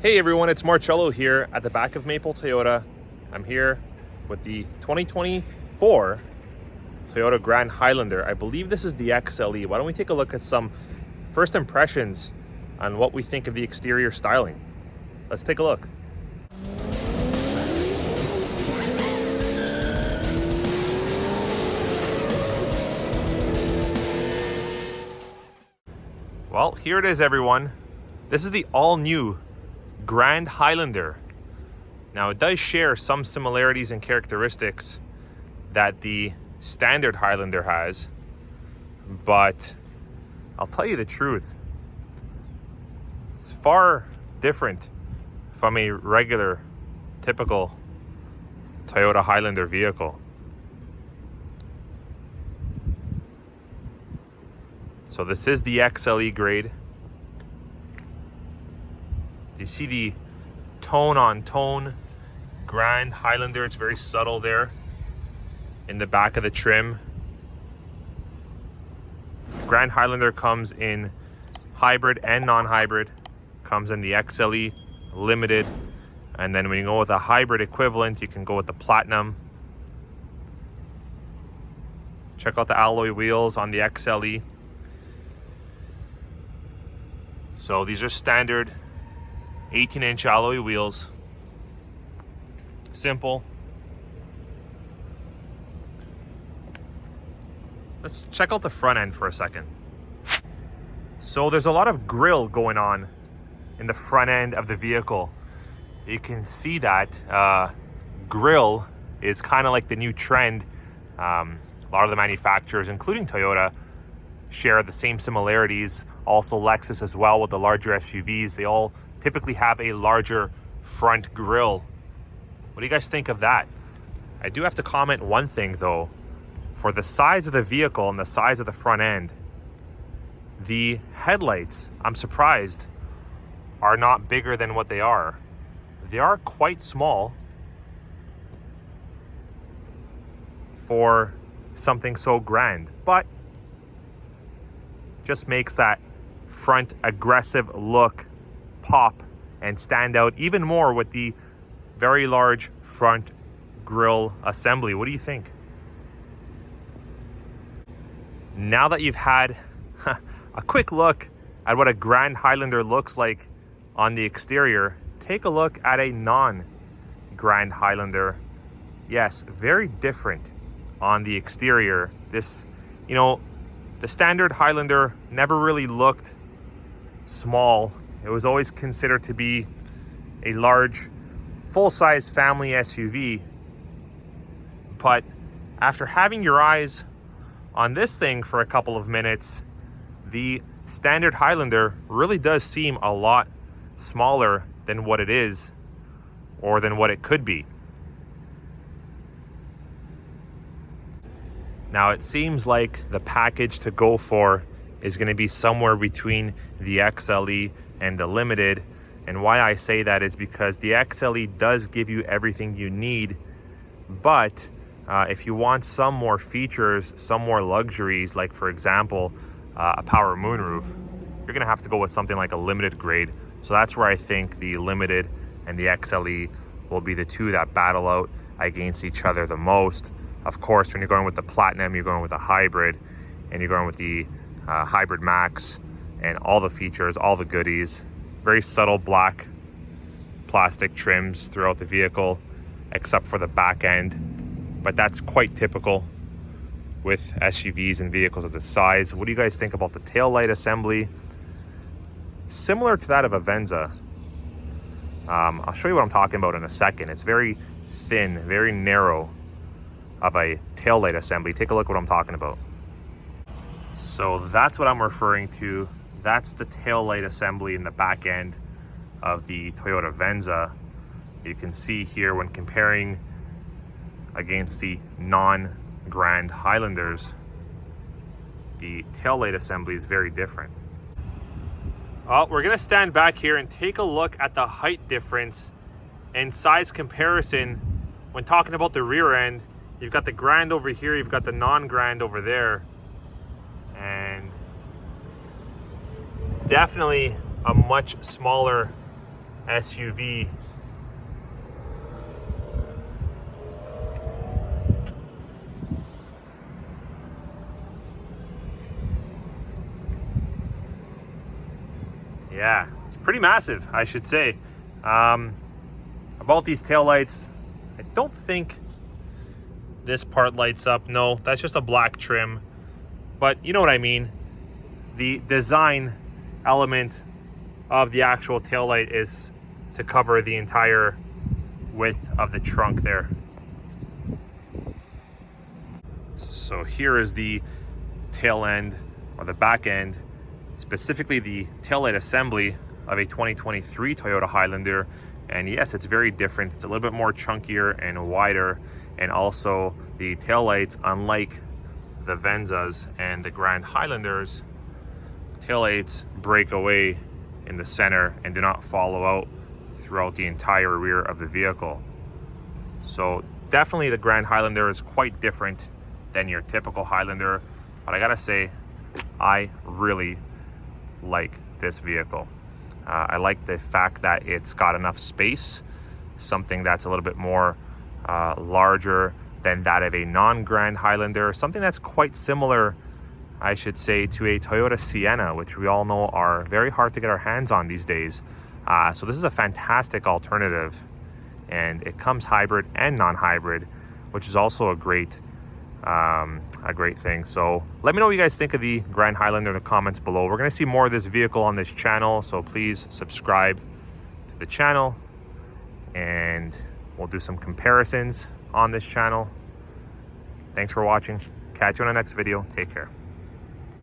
Hey everyone, it's Marcello here at the back of Maple Toyota. I'm here with the 2024 Toyota Grand Highlander. I believe this is the XLE. Why don't we take a look at some first impressions on what we think of the exterior styling? Let's take a look. Well, here it is everyone. This is the all-new Grand Highlander. Now it does share some similarities and characteristics that the standard Highlander has, but I'll tell you the truth, it's far different from a regular, typical Toyota Highlander vehicle. So this is the XLE grade. You see the tone on tone Grand Highlander. It's very subtle there in the back of the trim. Grand Highlander comes in hybrid and non-hybrid. Comes in the XLE Limited, and then when you go with a hybrid equivalent, you can go with the Platinum. Check out the alloy wheels on the XLE. So these are standard 18-inch alloy wheels. Simple. Let's check out the front end for a second. So there's a lot of grille going on in the front end of the vehicle. You can see that grille is kind of like the new trend. A lot of the manufacturers, including Toyota, share the same similarities. Also Lexus as well with the larger SUVs. They all typically have a larger front grille. What do you guys think of that? I do have to comment one thing though. For the size of the vehicle and the size of the front end, the headlights, I'm surprised, are not bigger than what they are. They are quite small for something so grand, but just makes that front aggressive look pop and stand out even more with the very large front grille assembly. What do you think? Now that you've had a quick look at what a Grand Highlander looks like on the exterior, take a look at a non-Grand Highlander. Yes, very different on the exterior. This, you know, the standard Highlander never really looked small. It was always considered to be a large, full-size family SUV. But after having your eyes on this thing for a couple of minutes, the standard Highlander really does seem a lot smaller than what it is, or than what it could be. Now it seems like the package to go for is going to be somewhere between the XLE and the Limited. And why I say that is because the XLE does give you everything you need, but if you want some more features, some more luxuries, like for example, a power moonroof, you're going to have to go with something like a Limited grade. So that's where I think the Limited and the XLE will be the two that battle out against each other the most. Of course, when you're going with the Platinum, you're going with the hybrid, and you're going with the Hybrid Max, and all the features, all the goodies. Very subtle black plastic trims throughout the vehicle, except for the back end. But that's quite typical with SUVs and vehicles of this size. What do you guys think about the taillight assembly? Similar to that of a Venza. I'll show you what I'm talking about in a second. It's very thin, very narrow of a taillight assembly. Take a look what I'm talking about. So that's what I'm referring to. That's the taillight assembly in the back end of the Toyota Venza. You can see here when comparing against the non-Grand Highlanders, the taillight assembly is very different. We're gonna stand back here and take a look at the height difference and size comparison when talking about the rear end. You've got the Grand over here, you've got the non-Grand over there, and definitely a much smaller SUV. Yeah, it's pretty massive, I should say. About these taillights, I don't think this part lights up. No, that's just a black trim. But you know what I mean. The design element of the actual taillight is to cover the entire width of the trunk there. So here is the tail end, or the back end, specifically the taillight assembly of a 2023 Toyota Highlander. And yes, it's very different. It's a little bit more chunkier and wider. And also the taillights, unlike the Venzas and the Grand Highlanders, taillights break away in the center and do not follow out throughout the entire rear of the vehicle. So definitely the Grand Highlander is quite different than your typical Highlander. But I gotta say, I really like this vehicle. I like the fact that it's got enough space, something that's a little bit more larger than that of a non-Grand Highlander, something that's quite similar, I should say, to a Toyota Sienna, which we all know are very hard to get our hands on these days. So this is a fantastic alternative, and it comes hybrid and non-hybrid, which is also a great thing. So let me know what you guys think of the Grand Highlander in the comments below. We're going to see more of this vehicle on this channel, so please subscribe to the channel, and we'll do some comparisons on this channel. Thanks for watching. Catch you on the next video. Take care.